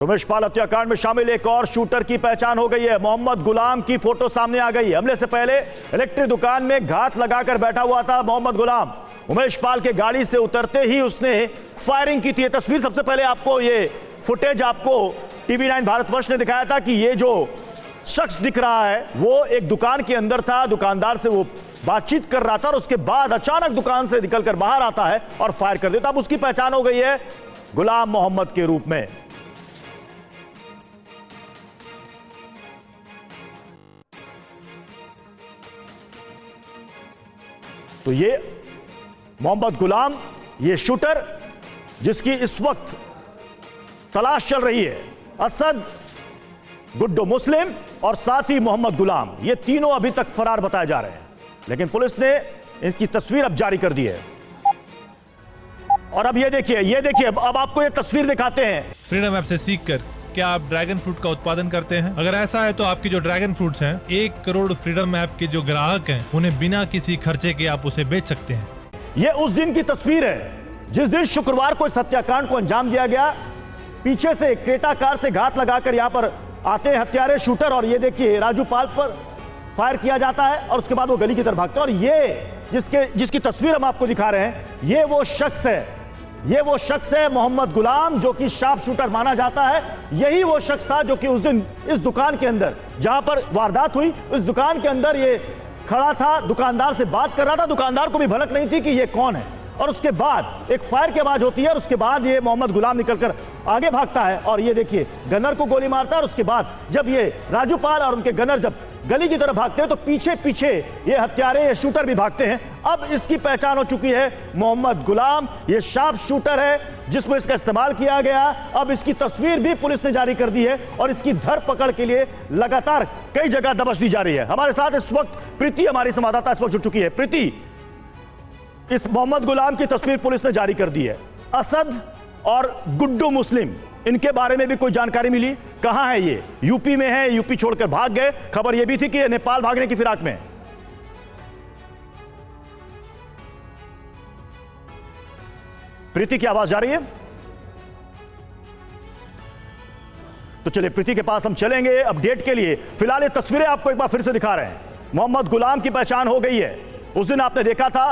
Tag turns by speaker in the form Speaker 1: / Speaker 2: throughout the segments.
Speaker 1: उमेश पाल हत्याकांड में शामिल एक और शूटर की पहचान हो गई है। मोहम्मद गुलाम की फोटो सामने आ गई है। हमले से पहले इलेक्ट्रिक दुकान में घात लगाकर बैठा हुआ था मोहम्मद गुलाम। उमेश पाल के गाड़ी से उतरते ही उसने फायरिंग की थी। तस्वीर सबसे पहले आपको ये फुटेज आपको TV9 भारतवर्ष ने दिखाया था कि ये जो शख्स दिख रहा है वो एक दुकान के अंदर था, दुकानदार से वो बातचीत कर रहा था और उसके बाद अचानक दुकान से निकलकर बाहर आता है और फायर कर देता। अब उसकी पहचान हो गई है गुलाम मोहम्मद के रूप में। तो ये मोहम्मद गुलाम, ये शूटर जिसकी इस वक्त तलाश चल रही है, असद, गुड्डू मुस्लिम और साथ ही मोहम्मद गुलाम, ये तीनों अभी तक फरार बताए जा रहे हैं, लेकिन पुलिस ने इनकी तस्वीर अब जारी कर दी है। और अब ये देखिए अब आपको ये तस्वीर दिखाते हैं।
Speaker 2: फ्रीडम ऐप से सीखकर क्या आप ड्रैगन फ्रूट का उत्पादन करते हैं? अगर ऐसा है तो आपकी जो ड्रैगन फ्रूट्स हैं, 1 करोड़ फ्रीडम ऐप के जो ग्राहक हैं, उन्हें बिना किसी खर्चे के आप उसे बेच सकते हैं।
Speaker 1: ये उस दिन की तस्वीर है जिस दिन शुक्रवार को इस हत्याकांड को अंजाम दिया गया। पीछे से क्रेटा कार से घात लगाकर यहां पर आते हैं हत्यारे शूटर और ये देखिए राजू पाल पर फायर किया जाता है और उसके बाद वो गली की तरफ भागता है। और ये जिसकी तस्वीर हम आपको दिखा रहे हैं, ये वो शख्स है मोहम्मद गुलाम, जो कि शार्प शूटर माना जाता है। यही वो शख्स था जो कि उस दिन इस दुकान के अंदर जहां पर वारदात हुई, उस दुकान के अंदर ये खड़ा था, दुकानदार से बात कर रहा था। दुकानदार को भी भनक नहीं थी कि ये कौन है। और उसके बाद एक फायर की आवाज होती है और उसके बाद ये मोहम्मद गुलाम निकलकर आगे भागता है और ये देखिए गनर को गोली मारता है। और उसके बाद जब ये राजू पाल और उनके गनर जब गली की तरफ भागते हैं तो पीछे पीछे ये हत्यारे, ये शूटर भी भागते हैं। अब इसकी पहचान हो चुकी है मोहम्मद गुलाम, ये शार्प शूटर है जिसमें इसका इस्तेमाल किया गया। अब इसकी तस्वीर भी पुलिस ने जारी कर दी है और इसकी धरपकड़ के लिए लगातार कई जगह दबिश दी जा रही है। हमारे साथ इस वक्त प्रीति, हमारी संवाददाता इस वक्त जुड़ चुकी है। प्रीति, इस मोहम्मद गुलाम की तस्वीर पुलिस ने जारी कर दी है। असद और गुड्डू मुस्लिम, इनके बारे में भी कोई जानकारी मिली? कहां है ये? यूपी में है, यूपी छोड़कर भाग गए। खबर यह भी थी कि ये नेपाल भागने की फिराक में। प्रीति की आवाज जा रही है? तो चलिए प्रीति के पास हम चलेंगे अपडेट के लिए। फिलहाल ये तस्वीरें आपको एक बार फिर से दिखा रहे हैं। मोहम्मद गुलाम की पहचान हो गई है। उस दिन आपने देखा था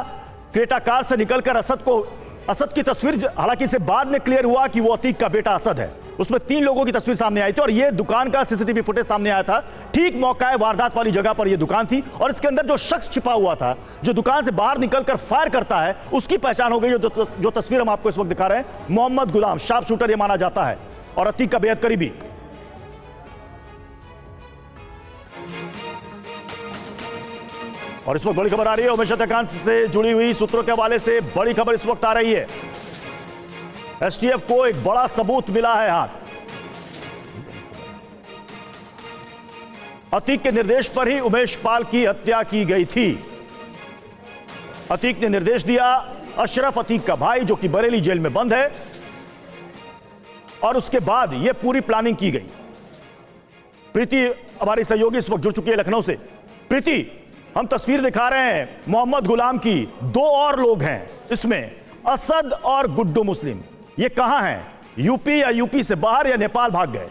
Speaker 1: क्रेटा कार से निकलकर असद की तस्वीर, हालांकि इसे बाद में क्लियर हुआ कि वो अतीक का बेटा असद है। उसमें 3 लोगों की तस्वीर सामने आई थी और ये दुकान का CCTV फुटेज सामने आया था। ठीक मौका है वारदात वाली जगह पर ये दुकान थी और इसके अंदर जो शख्स छिपा हुआ था, जो दुकान से बाहर निकलकर फायर करता है, उसकी पहचान हो गई। जो तस्वीर हम आपको इस वक्त दिखा रहे हैं, मोहम्मद गुलाम, शार्प शूटर ये माना जाता है और अतीक का बेहद करीबी। और इस वक्त बड़ी खबर आ रही है उमेश हत्याकांड से जुड़ी हुई सूत्रों के हवाले से बड़ी खबर इस वक्त आ रही है। STF को एक बड़ा सबूत मिला है हाथ। अतीक के निर्देश पर ही उमेश पाल की हत्या की गई थी। अतीक ने निर्देश दिया, अशरफ अतीक का भाई जो कि बरेली जेल में बंद है, और उसके बाद यह पूरी प्लानिंग की गई। प्रीति हमारी सहयोगी इस वक्त जुड़ चुकी है लखनऊ से। प्रीति, हम तस्वीर दिखा रहे हैं मोहम्मद गुलाम की, 2 और लोग हैं इसमें, असद और गुड्डू मुस्लिम। ये कहां हैं? यूपी या यूपी से बाहर या नेपाल भाग गए?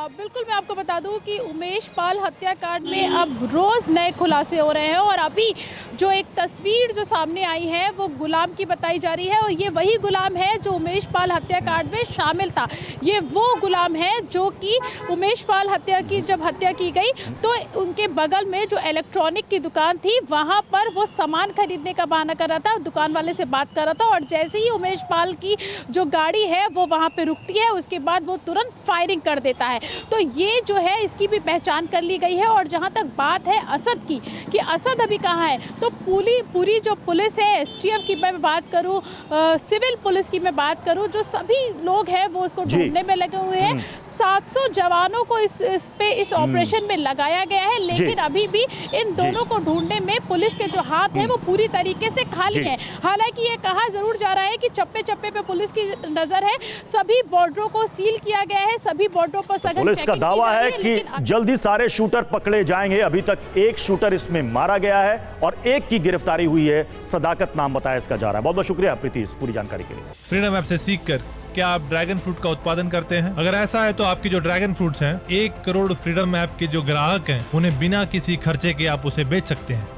Speaker 3: बिल्कुल, मैं आपको बता दूं कि उमेश पाल हत्याकांड में अब रोज़ नए खुलासे हो रहे हैं और अभी जो एक तस्वीर जो सामने आई है वो गुलाम की बताई जा रही है और ये वही गुलाम है जो उमेश पाल हत्याकांड में शामिल था। ये वो गुलाम है जो कि उमेश पाल जब हत्या की गई तो उनके बगल में जो इलेक्ट्रॉनिक की दुकान थी वहाँ पर वो सामान खरीदने का बहाना कर रहा था, दुकान वाले से बात कर रहा था और जैसे ही उमेश पाल की जो गाड़ी है वो वहाँ पर रुकती है, उसके बाद वो तुरंत फायरिंग कर देता है। तो ये जो है इसकी भी पहचान कर ली गई है। और जहां तक बात है असद की कि असद अभी कहां है, तो पूरी जो पुलिस है, STF की मैं बात करूं, सिविल पुलिस की मैं बात करूं, जो सभी लोग हैं वो उसको ढूंढने में लगे हुए हैं। 700 जवानों को इस ऑपरेशन में लगाया गया है, लेकिन अभी भी इन दोनों को ढूंढने में पुलिस के जो हाथ है वो पूरी तरीके से खाली है। हालांकि ये कहा जरूर जा रहा है कि चप्पे चप्पे पे पुलिस की नजर है, सभी बॉर्डरों को सील किया गया है, सभी बॉर्डरों पर सघन
Speaker 1: पुलिस का दावा है कि जल्दी सारे शूटर पकड़े जाएंगे। अभी तक एक शूटर इसमें मारा गया है और एक की गिरफ्तारी हुई है, सदाकत नाम बताया इसका जा रहा है। बहुत बहुत शुक्रिया प्रीति इस पूरी जानकारी के लिए।
Speaker 2: फ्रीडम ऐप से सीखकर क्या आप ड्रैगन फ्रूट का उत्पादन करते हैं? अगर ऐसा है तो आपकी जो ड्रैगन फ्रूट्स हैं, 1 करोड़ फ्रीडम ऐप के जो ग्राहक हैं, उन्हें बिना किसी खर्चे के आप उसे बेच सकते हैं।